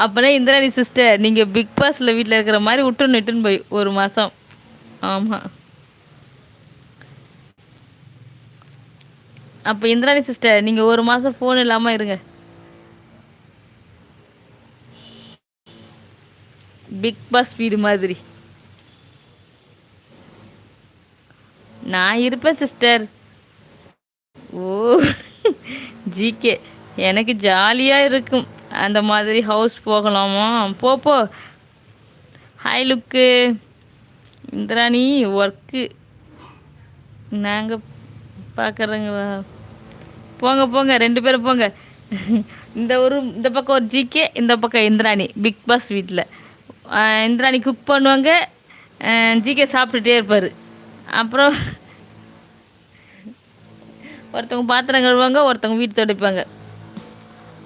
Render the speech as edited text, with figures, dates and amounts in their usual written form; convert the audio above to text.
அப்பனா இந்திராணி சிஸ்டர் நீங்க பிக் பாஸ்ல வீட்ல இருக்கிற மாதிரி விட்டுன்னு இட்டுன்னு போய் ஒரு மாசம். ஆமா. அப்ப இந்திராணி சிஸ்டர் நீங்க ஒரு மாசம் ஃபோன் இல்லாம இருங்க. பிக் பாஸ் வீடு மாதிரி. நான் இருப்பேன் சிஸ்டர். ஓ! ஜிகே. எனக்கு ஜாலியா இருக்கும். அந்த மாதிரி ஹவுஸ் போகலாமா? போ போ. ஹாய் லுக்கு. இந்திராணி ஒர்க்கு. நாங்க பார்க்குறோங்களா? போங்க போங்க 2 பேரும் போங்க. இந்த பக்கம் ஒரு ஜிகே, இந்த பக்கம் இந்திராணி பிக் பாஸ் வீட்டில். இந்திராணி குக் பண்ணுவாங்க, ஜிகே சாப்பிட்டுட்டே இருப்பார். அப்புறம் ஒருத்தவங்க பாத்திரம் கழுவாங்க, ஒருத்தவங்க வீட்டு துடைப்பாங்க.